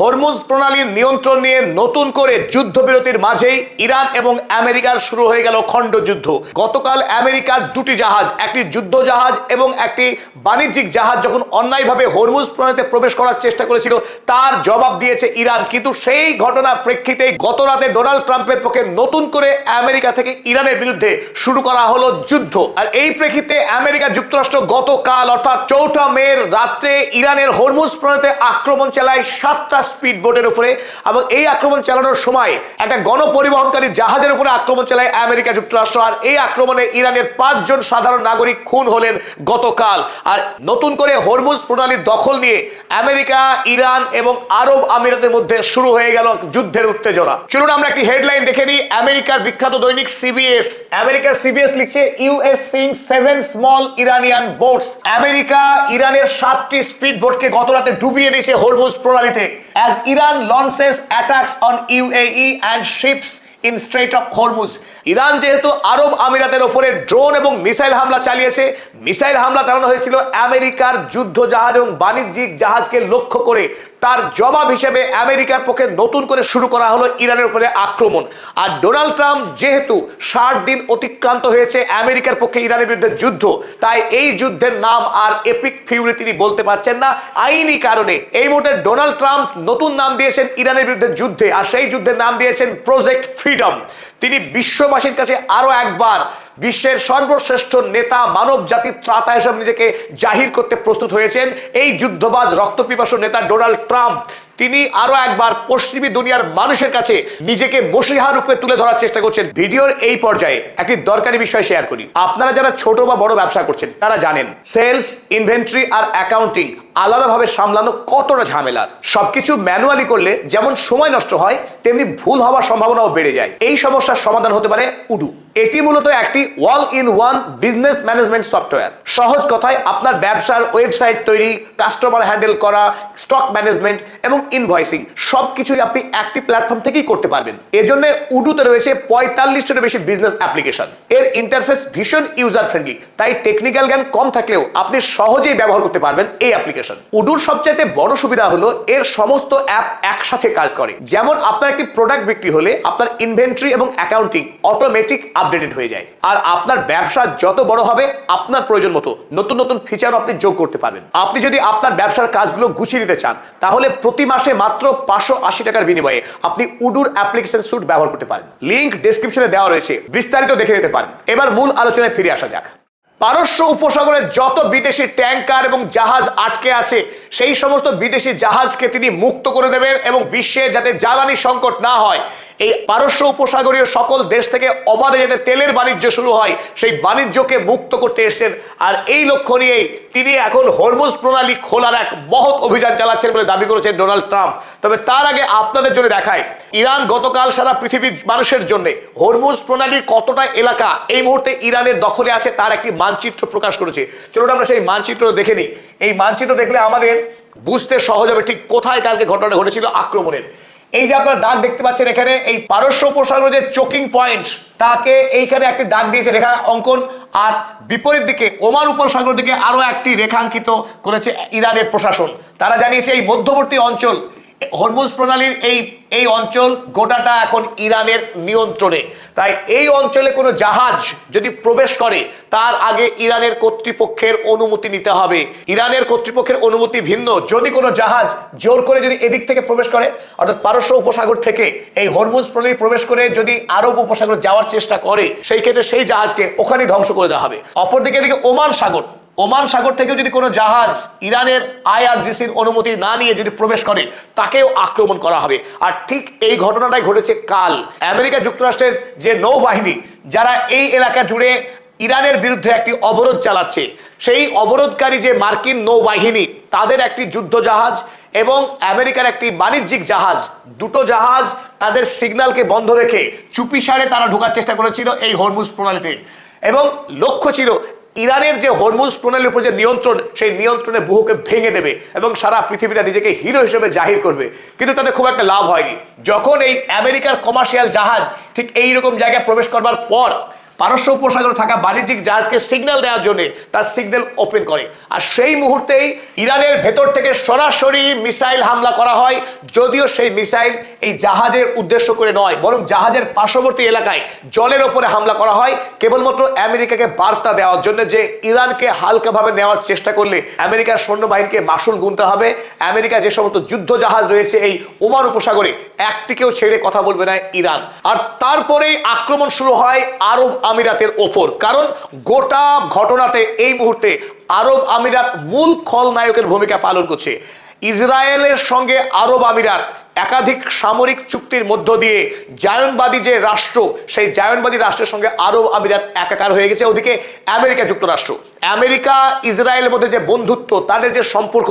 Hormuz প্রণালীর নিয়ন্ত্রণ নিয়ে নতুন করে যুদ্ধবিরতির মাঝেই ইরান এবং আমেরিকার শুরু হয়ে গেল খণ্ডযুদ্ধ। গতকাল আমেরিকার দুটি জাহাজ, একটি যুদ্ধ জাহাজ এবং একটি বাণিজ্যিক জাহাজ যখন অন্যায়ভাবে হরমুজ প্রণালীতে প্রবেশ করার চেষ্টা করেছিল তার জবাব দিয়েছে ইরান। কিন্তু সেই ঘটনার প্রেক্ষিতে গত রাতে ডোনাল্ড ট্রাম্পের পক্ষে নতুন করে আমেরিকা থেকে ইরানের বিরুদ্ধে শুরু করা হলো যুদ্ধ। আর এই প্রেক্ষিতে আমেরিকা যুক্তরাষ্ট্র গতকাল অর্থাৎ 4 মে রাত্রে ইরানের হরমুজ প্রণালীতে আক্রমণ চালায় 7টা স্পিড বোটের উপরে, এবং এই আক্রমণ চালানোর সময় একটা গণপরিবহনকারী জাহাজের উপরে আক্রমণ চালায় আমেরিকা যুক্তরাষ্ট্র। আর এই আক্রমণে ইরানের 5 জন সাধারণ নাগরিক খুন হলেন গতকাল। আর নতুন করে হরমুজ প্রণালীর দখল নিয়ে আমেরিকা, ইরান এবং আরব আমিরাতের মধ্যে শুরু হয়ে গেল যুদ্ধের উত্তেজনা। চলুন আমরা একটি হেডলাইন দেখে নিই। আমেরিকার বিখ্যাত দৈনিক সিবিএস, আমেরিকার সিবিএস লিখছে US Singh 7 small Iranian boats. America ইরানের 7টি স্পিড বোটকে গত রাতে ডুবিয়ে দিয়েছে Hormuz প্রণালীতে। As Iran launches attacks on UAE and ships in Strait of Hormuz. Iran যেহেতু আরব আমিরাতের উপরে ড্রোন এবং মিসাইল হামলা চালিয়েছে, মিসাইল হামলা চালানো হয়েছিল আমেরিকার যুদ্ধ জাহাজ এবং বাণিজ্যিক জাহাজকে লক্ষ্য করে। তার জবাব হিসেবে আমেরিকার পক্ষে নতুন করে শুরু করা হলো ইরানের উপরে আক্রমণ। আর ডোনাল্ড ট্রাম্প যেহেতু 60 দিন অতিক্রান্ত হয়েছে আমেরিকার পক্ষে ইরানের বিরুদ্ধে যুদ্ধ, তাই এই যুদ্ধের নাম আর এপিক ফিউরি তিনি বলতে পারছেন না আইনি কারণে। এই মুহূর্তে ডোনাল্ড ট্রাম্প নতুন নাম দিয়েছেন ইরানের বিরুদ্ধে যুদ্ধে, আর সেই যুদ্ধের নাম দিয়েছেন প্রজেক্ট ফ্রিডম। তিনি বিশ্ববাসীর কাছে আরো একবার বিশ্বের সর্বশ্রেষ্ঠ নেতা, মানব জাতির ত্রাতা হিসেবে নিজেকে জাহির করতে প্রস্তুত হয়েছেন এই যুদ্ধবাজ রক্তপিপাসু নেতা ডোনাল্ড ট্রাম্প। তিনি আরো একবার পশ্চিমী দুনিয়ার মানুষের কাছে নিজেকে মসিহা রূপে তুলে ধরার চেষ্টা করছেন। ভিডিওর এই পর্যায়ে একটি দরকারি বিষয় শেয়ার করি। আপনারা যারা ছোট বা বড় ব্যবসা করছেন তারা জানেন সেলস, ইনভেন্টরি আর অ্যাকাউন্টিং আলাদাভাবে সামলানো কতটা ঝামেলার। সবকিছু ম্যানুয়ালি করলে যেমন সময় নষ্ট হয়, তেমনি ভুল হওয়ার সম্ভাবনাও বেড়ে যায়। এই সমস্যার সমাধান হতে পারে উডু। এটি মূলত একটি all in one business management software. সহজ কথায় আপনার ব্যবসার ওয়েবসাইট তৈরি, কাস্টমার হ্যান্ডেল করা, স্টক ম্যানেজমেন্ট এবং ইনভয়েসিং সবকিছুই আপনি একটি প্ল্যাটফর্ম থেকেই করতে পারবেন। এজন্য উডুতে রয়েছে 45টারও বেশি বিজনেস অ্যাপ্লিকেশন। এর ইন্টারফেস ভীষণ ইউজার ফ্রেন্ডলি, তাই টেকনিক্যাল জ্ঞান কম থাকলেও আপনি সহজেই ব্যবহার করতে পারবেন এই অ্যাপ্লিকেশন। উডুর সবচাইতে বড় সুবিধা হলো এর সমস্ত অ্যাপ একসাথে কাজ করে। যেমন আপনার একটি প্রোডাক্ট বিক্রি হলে আপনার ইনভেন্টরি এবং অ্যাকাউন্টিং অটোমেটিক আপডেটেড হয়ে যায়। আর আপনার ব্যবসা যত বড় হবে আপনার প্রয়োজন মতো নতুন নতুন ফিচার আপনি যোগ করতে পারবেন। আপনি যদি আপনার ব্যবসার কাজগুলো গুছিয়ে নিতে চান তাহলে প্রতি মাসে মাত্র 580 টাকার বিনিময়ে আপনি উডুর অ্যাপ্লিকেশন স্যুট ব্যবহার করতে পারেন। লিংক ডেসক্রিপশনে দেওয়া রয়েছে, বিস্তারিত দেখে নিতে পারেন। এবার মূল আলোচনায় ফিরে আসা যাক। পারস্য উপসাগরে যত বিদেশি ট্যাঙ্কার এবং জাহাজ আটকে আছে সেই সমস্ত বিদেশি জাহাজকে তিনি মুক্ত করে দেবেন এবং বিশ্বে যাতে জ্বালানি সংকট না হয়, এই পারস্য উপসাগরীয় সকল দেশ থেকে অবাধে যাতে তেলের বাণিজ্য শুরু হয় সেই বাণিজ্যকে মুক্ত করতে এসেছেন। আর এই লক্ষ্য নিয়েই তিনি এখন হরমুজ প্রণালী খোলার এক মহৎ অভিযান চালাচ্ছেন বলে দাবি করেছেন ডোনাল্ড ট্রাম্প। তবে তার আগে আপনাদের জন্য দেখায় ইরান গতকাল সারা পৃথিবীর মানুষের জন্য হরমুজ প্রণালীর কতটা এলাকা এই মুহূর্তে ইরানের দখলে আছে তার একটি মানচিত্র প্রকাশ করেছে। চলুন আমরা সেই মানচিত্র দেখে নিই। এই মানচিত্র দেখলে আমাদের বুঝতে সহজ হবে ঠিক কোথায় কালকে ঘটনাটা ঘটেছিল আক্রমণের। এই যে আপনারা দাগ দেখতে পাচ্ছেন এখানে, এই পারস্য উপসাগরের যে চোকিং পয়েন্ট তাকে এইখানে একটি দাগ দিয়েছে রেখা অঙ্কন, আর বিপরীত দিকে ওমান উপসাগর দিকে আরো একটি রেখাঙ্কিত করেছে ইরানের প্রশাসন। তারা জানিয়েছে এই মধ্যবর্তী অঞ্চল হরমুজ প্রণালীর এই অঞ্চল গোটাটা এখন ইরানের নিয়ন্ত্রণে। তাই এই অঞ্চলে কোনো জাহাজ যদি প্রবেশ করে তার আগে ইরানের কর্তৃপক্ষের অনুমতি নিতে হবে। ইরানের কর্তৃপক্ষের অনুমতি ভিন্ন। যদি কোনো জাহাজ জোর করে যদি এদিক থেকে প্রবেশ করে, অর্থাৎ পারস্য উপসাগর থেকে এই হরমুজ প্রণালী প্রবেশ করে যদি আরব উপসাগর যাওয়ার চেষ্টা করে, সেই ক্ষেত্রে সেই জাহাজকে ওখানে ধ্বংস করে দেওয়া হবে। অপরদিকে এদিকে ওমান সাগর থেকে যদি কোনো জাহাজ ইরানের আইআরজিসির অনুমতি না নিয়ে যদি প্রবেশ করে তাকেও আক্রমণ করা হবে। আর ঠিক এই ঘটনাটাই ঘটেছে কাল। আমেরিকা যুক্তরাষ্ট্রের যে নৌবাহিনী যারা এই এলাকা জুড়ে ইরানের বিরুদ্ধে একটি অবরোধ চালাচ্ছে, সেই অবরোধকারী যে মার্কিন নৌবাহিনী তাদের একটি যুদ্ধ জাহাজ এবং আমেরিকার একটি বাণিজ্যিক জাহাজ, দুটো জাহাজ তাদের সিগন্যালকে বন্ধ রেখে চুপিসারে তারা ঢোকার চেষ্টা করেছিল এই হরমুজ প্রণালীতে। এবং লক্ষ্য ছিল ইরানের যে হরমুজ প্রণালীর উপর যে নিয়ন্ত্রণ, সেই নিয়ন্ত্রণে বহুকে ভেঙে দেবে এবং সারা পৃথিবীটা নিজেকে হিরো হিসেবে জাহির করবে। কিন্তু তাদের খুব একটা লাভ হয়নি। যখন এই আমেরিকার কমার্শিয়াল জাহাজ ঠিক এইরকম জায়গায় প্রবেশ করবার পর পারস্য উপসাগরে থাকা বাণিজ্যিক জাহাজকে সিগন্যাল দেওয়ার জন্য তার সিগন্যাল ওপেন করে। আর সেই মুহূর্তেই ইরানের ভেতর থেকে সরাসরি মিসাইল হামলা করা হয়, যদিও সেই মিসাইল এই জাহাজের উদ্দেশ্য করে নয়, বরং জাহাজের পার্শ্ববর্তী এলাকায় জলের ওপরে হামলা করা হয় কেবলমাত্র আমেরিকাকে বার্তা দেওয়ার জন্য যে ইরানকে হালকাভাবে নেওয়ার চেষ্টা করলে আমেরিকার সৈন্যবাহিনীকে মাসুল গুনতে হবে। আমেরিকা যে সমস্ত যুদ্ধ জাহাজ রয়েছে এই ওমান উপসাগরে একটিকেও ছেড়ে কথা বলবে না ইরান। আর তারপরেই আক্রমণ শুরু হয় আরব আমিরাতের ওপর, কারণ গোটা ঘটনাতে এই মুহূর্তে আরব আমিরাত মূল খলনায়কের ভূমিকা পালন করছে। ইসরায়েলের সঙ্গে আরব আমিরাত একাধিক সামরিক চুক্তির মধ্য দিয়ে জায়নবাদী যে রাষ্ট্র, সেই জায়নবাদী রাষ্ট্রের সঙ্গে আরব আমিরাত একাকার হয়ে গেছে। ওদিকে আমেরিকা যুক্তরাষ্ট্র, আমেরিকা ইসরায়েলের মধ্যে যে বন্ধুত্ব, তাদের যে সম্পর্ক,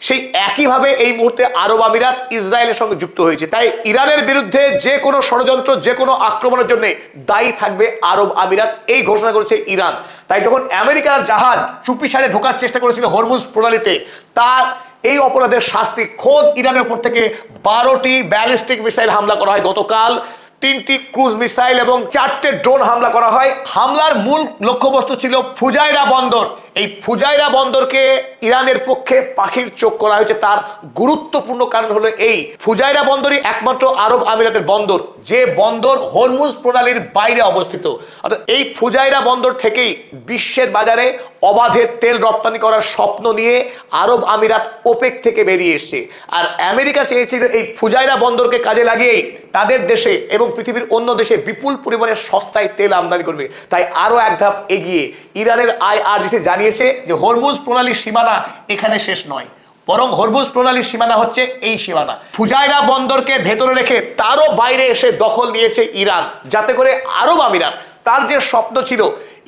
সেই একইভাবে এই মুহূর্তে আরব আমিরাত ইসরায়েলের সঙ্গে যুক্ত হয়েছে। তাই ইরানের বিরুদ্ধে যে কোনো ষড়যন্ত্র, যে কোনো আক্রমণের জন্য দায়ী থাকবে আরব আমিরাত, এই ঘোষণা করেছে ইরান। তাই যখন আমেরিকার জাহাজ চুপিসারে ঢোকার চেষ্টা করেছিল হরমুজ প্রণালীতে, তার এই অপরাধের শাস্তি খোদ ইরানের উপর থেকে 12টি ব্যালিস্টিক মিসাইল হামলা করা হয় গতকাল, 3টি ক্রুজ মিসাইল এবং 4টে ড্রোন হামলা করা হয়। হামলার মূল লক্ষ্যবস্তু ছিল ফুজাইরা বন্দর। এই ফুজাইরা বন্দরকে ইরানের পক্ষে পাখির চোখ করা হয়েছে। তার গুরুত্বপূর্ণ কারণ হলো এই ফুজাইরা বন্দরই একমাত্র আরব আমিরাতের বন্দর, যে বন্দর হরমুজ প্রণালীর বাইরে অবস্থিত। অর্থাৎ এই ফুজাইরা বন্দর থেকেই বিশ্বের বাজারে অবাধে তেল রপ্তানি করার স্বপ্ন নিয়ে আরব আমিরাত ওপেক থেকে বেরিয়ে এসছে। আর আমেরিকা চেয়েছিল এই ফুজাইরা বন্দরকে কাজে লাগিয়েই তাদের দেশে এবং পৃথিবীর অন্য দেশে বিপুল পরিমাণে সস্তায় তেল আমদানি করবে। তাই আরো এক ধাপ এগিয়ে ইরানের IRGC জানিয়েছে যে হরমুজ প্রণালীর সীমানা এখানে শেষ নয়, বরং হরমুজ প্রণালীর সীমানা হচ্ছে এই সীমানা। ফুজাইরা বন্দরকে ভেতরে রেখে তারও বাইরে এসে দখল নিয়েছে ইরান, যাতে করে আরব আমিরাত তার যে স্বপ্ন ছিল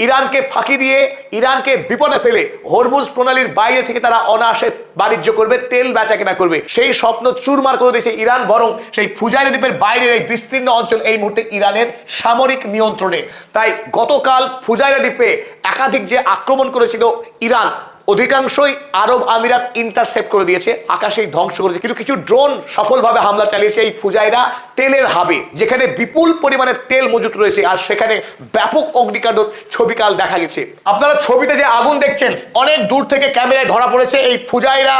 ইরানকে ফাঁকি দিয়ে, ইরানকে বিপদে ফেলে হরমুজ প্রণালীর বাইরে থেকে তারা অনায়াসে বাণিজ্য করবে, তেল বেচা কেনা করবে, সেই স্বপ্ন চুরমার করে দিয়েছে ইরান। বরং সেই ফুজাইরা দ্বীপের বাইরের এই বিস্তীর্ণ অঞ্চল এই মুহূর্তে ইরানের সামরিক নিয়ন্ত্রণে। তাই গতকাল ফুজাইরা দ্বীপে একাধিক যে আক্রমণ করেছিল ইরান, অধিকাংশই আরব আমিরাত ইন্টারসেপ্ট করে দিয়েছে, আকাশেই ধ্বংস করেছে। কিন্তু কিছু ড্রোন সফলভাবে হামলা চালিয়েছে এই ফুজাইরা তেলের হাবে, যেখানে বিপুল পরিমাণে তেল মজুত রয়েছে। আর সেখানে ব্যাপক অগ্নিকাণ্ড ছবিকাল দেখা গেছে। আপনারা ছবিতে যে আগুন দেখছেন, অনেক দূর থেকে ক্যামেরায় ধরা পড়েছে এই ফুজাইরা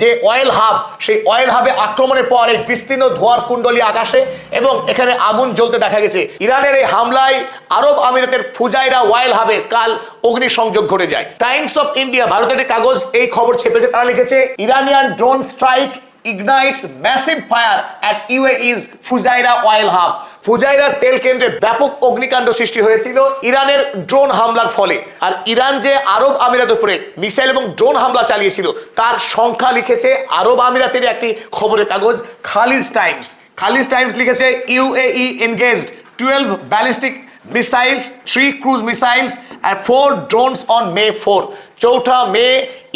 যে অয়েল হাব, সেই অয়েল হাবে আক্রমণের পর এই বিস্তীর্ণ ধোঁয়ার কুণ্ডলী আকাশে এবং এখানে আগুন জ্বলতে দেখা গেছে। ইরানের এই হামলায় আরব আমিরাতের ফুজাইরা অয়েল হাবে কাল অগ্নিসংযোগ ঘটে যায়। টাইমস অফ ইন্ডিয়া, ভারতের একটি কাগজ, এই খবর ছেপেছে। তারা লিখেছে, Iranian drone strike ignites massive fire at UAE's Fujairah oil hub. ফুজাইরার তেল কেন্দ্রে ব্যাপক অগ্নিকাণ্ড সৃষ্টি হয়েছিল ইরানের ড্রোন হামলার ফলে। আর ইরান যে আরব আমিরাতের উপরে মিসাইল এবং ড্রোন হামলা চালিয়েছিল, তার সংখ্যা লিখেছে আরব আমিরাতের একটি খবরের কাগজ খালিজ টাইমস। খালিজ টাইমস লিখেছে, UAE engaged 12 ballistic missiles, 3 cruise missiles and 4 drones on May 4। 4 May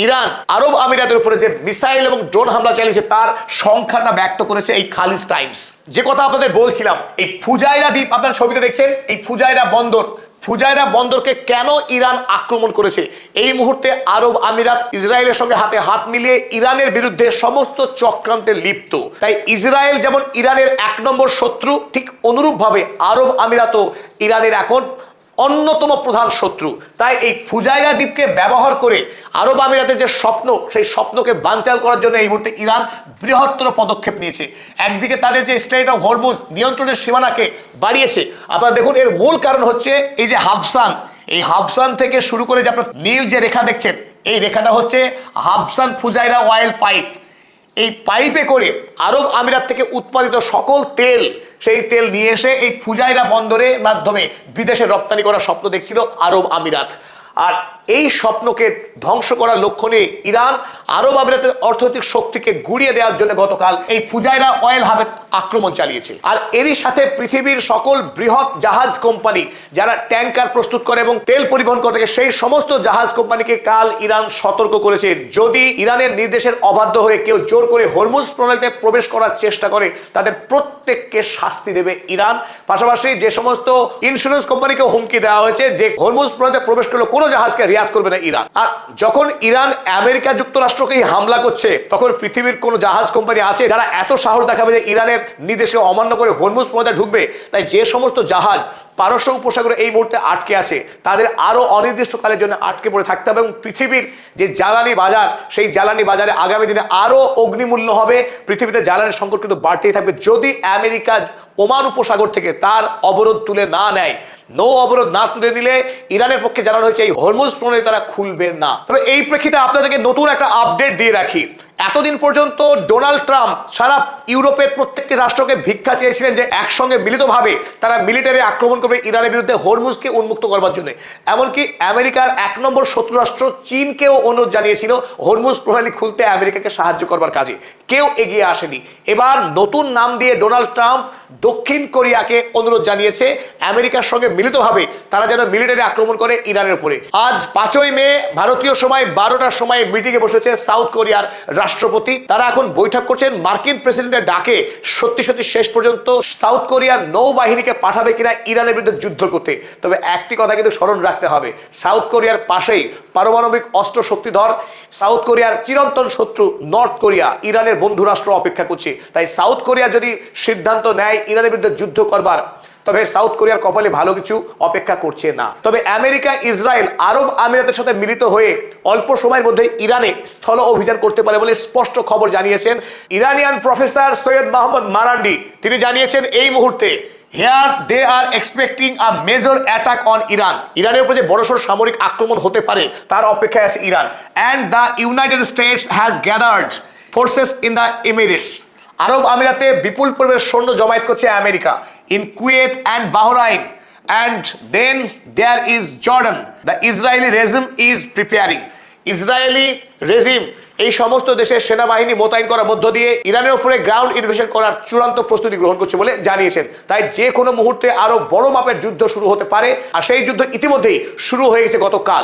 Iran আরব আমিরাতের উপরে যে মিসাইল এবং ড্রোন হামলা চালিয়েছে তার সংখ্যাটা ব্যক্ত করেছে এই খালিজ টাইমস। যে কথা আপনাদের বলছিলাম, এই ফুজাইরা দ্বীপ আপনারা ছবিতে দেখছেন, এই ফুজাইরা বন্দর, ফুজাইরা বন্দরকে কেন ইরান আক্রমণ করেছে? এই মুহূর্তে আরব আমিরাত ইসরায়েলের সঙ্গে হাতে হাত মিলিয়ে ইরানের বিরুদ্ধে সমস্ত চক্রান্তে লিপ্ত। তাই ইসরায়েল যেমন ইরানের 1 নম্বর শত্রু, ঠিক অনুরূপভাবে আরব আমিরাতও ইরানের এখন অন্যতম প্রধান শত্রু। তাই এই ফুজাইরা দ্বীপকে ব্যবহার করে আরব আমিরাতের যে স্বপ্ন, সেই স্বপ্নকে বানচাল করার জন্য এই মুহূর্তে ইরান বৃহত্তর পদক্ষেপ নিয়েছে। একদিকে তাদের যে স্ট্রেইট অফ হরমুজ নিয়ন্ত্রণের সীমানাকে বাড়িয়েছে। আপনারা দেখুন, এর মূল কারণ হচ্ছে এই যে হাবসান, এই হাবসান থেকে শুরু করে যে আপনার নীল যে রেখা দেখছেন, এই রেখাটা হচ্ছে হাবসান ফুজাইরা অয়েল পাইপ। এই পাইপে করে আরব আমিরাত থেকে উৎপাদিত সকল তেল, সেই তেল নিয়ে এসে এই ফুজাইরা বন্দরের মাধ্যমে বিদেশে রপ্তানি করার স্বপ্ন দেখছিল আরব আমিরাত। আর এই স্বপ্নকে ধ্বংস করার লক্ষ্য নিয়ে ইরান আরব আমিরাতের অর্থনৈতিক শক্তিকে গুড়িয়ে দেওয়ার জন্য গতকাল এই ফুজাইরা অয়েল হাবে আক্রমণ চালিয়েছে। আর এরই সাথে পৃথিবীর সকল বৃহৎ জাহাজ কোম্পানি যারা ট্যাঙ্কার প্রস্তুত করে এবং তেল পরিবহন করে থাকে, সেই সমস্ত জাহাজ কোম্পানিকে কাল ইরান সতর্ক করেছে, যদি ইরানের নির্দেশের অবাধ্য হয়ে কেউ জোর করে হরমুজ প্রণালীতে প্রবেশ করার চেষ্টা করে, তাদের প্রত্যেককে শাস্তি দেবে ইরান। পাশাপাশি যে সমস্ত ইন্স্যুরেন্স কোম্পানিকে হুমকি দেওয়া হয়েছে যে হরমুজ প্রণালীতে প্রবেশ করলে কোনো জাহাজকে রিয়াদ করবে না ইরান। আর যখন ইরান আমেরিকা যুক্তরাষ্ট্রকেই হামলা করছে, তখন পৃথিবীর কোন জাহাজ কোম্পানি আছে যারা এত সাহস দেখাবে যে ইরানের নির্দেশে অমান্য করে হরমুজ প্রণালীতে ঢুকবে? তাই যে সমস্ত জাহাজ পারস্য উপসাগরে এই মুহূর্তে আটকে আছে, তাদের আরো অনির্দিষ্টকালের জন্য আটকে পড়ে থাকতে হবে এবং পৃথিবীর যে জ্বালানি বাজার, সেই জ্বালানি বাজারে আগামী দিনে আরো অগ্নিমূল্য হবে। পৃথিবীতে জ্বালানির সংকট কিন্তু বাড়তেই থাকবে যদি আমেরিকা ওমান উপসাগর থেকে তার অবরোধ তুলে না নেয়। অবরোধ না তুলে নিলে ইরানের পক্ষে জানানো হয়েছে এই হরমুজ প্রণালী তারা খুলবে না। তবে এই প্রেক্ষিতে আপনাদেরকে নতুন একটা আপডেট দিয়ে রাখি। এতদিন পর্যন্ত ডোনাল্ড ট্রাম্প সারা ইউরোপের প্রত্যেকটি রাষ্ট্রকে ভিক্ষা চেয়েছিলেন যে একসঙ্গে মিলিতভাবে তারা মিলিটারি আক্রমণ করবে ইরানের বিরুদ্ধে হরমুজকে উন্মুক্ত করবার জন্য। এমনকি আমেরিকার 1 নম্বর শত্রু রাষ্ট্র চীনকেও অনুরোধ জানিয়েছিল হরমুজ প্রণালী খুলতে আমেরিকাকে সাহায্য করবার কাজে। কেউ এগিয়ে আসেনি। এবার নতুন নাম দিয়ে ডোনাল্ড ট্রাম্প দক্ষিণ কোরিয়াকে অনুরোধ জানিয়েছে আমেরিকার সঙ্গে মিলিতভাবে তারা যেন মিলিটারি আক্রমণ করে ইরানের উপরে। আজ 5ই মে ভারতীয় সময় 12টার সময় মিটিংয়ে বসেছে সাউথ কোরিয়ার রাষ্ট্রপতি। তারা এখন বৈঠক করছেন মার্কিন প্রেসিডেন্টের ডাকে সত্যি সত্যি শেষ পর্যন্ত সাউথ কোরিয়ার নৌবাহিনীকে পাঠাবে কিনা ইরানের বিরুদ্ধে যুদ্ধ করতে। তবে একটি কথা কিন্তু স্মরণ রাখতে হবে, সাউথ কোরিয়ার পাশেই পারমাণবিক অস্ত্র শক্তিধর সাউথ কোরিয়ার চিরন্তন শত্রু নর্থ কোরিয়া ইরানের বন্ধু রাষ্ট্র অপেক্ষা করছে। তাই সাউথ কোরিয়া যদি সিদ্ধান্ত নেয় ইরানের বিরুদ্ধে যুদ্ধ করবার, তবে সাউথ কোরিয়ার কপালে ভালো কিছু অপেক্ষা করছে না। তবে আমেরিকা, ইসরায়েল, আরব আমিরাতের সাথে মিলিত হয়ে অল্প সময়ের মধ্যে ইরানে স্থল অভিযান করতে পারে বলে স্পষ্ট খবর জানিয়েছেন ইরানিয়ান প্রফেসর সৈয়দ মোহাম্মদ মারান্ডি। তিনি জানিয়েছেন এই মুহূর্তে Here they are expecting a major attack on Iran. ইরানের উপরে যে বড়সড় সামরিক আক্রমণ হতে পারে তার অপেক্ষায় আছে Iran. And the United States has gathered forces in the Emirates. আরব আমিরাতে বিপুল পরিমাণে সৈন্য জমায়েত করছে America. In Kuwait and Bahrain. And then there is Jordan. The Israeli regime is preparing. Israeli regime এই সমস্ত দেশের সেনাবাহিনী মোতায়েন করার মধ্য দিয়ে ইরানের উপরে গ্রাউন্ড ইনভেশন করার চূড়ান্ত প্রস্তুতি গ্রহণ করছে বলে জানিয়েছেন। তাই যে কোনো মুহূর্তে আরো বড় মাপের যুদ্ধ শুরু হতে পারে, আর সেই যুদ্ধ ইতিমধ্যেই শুরু হয়ে গেছে গতকাল।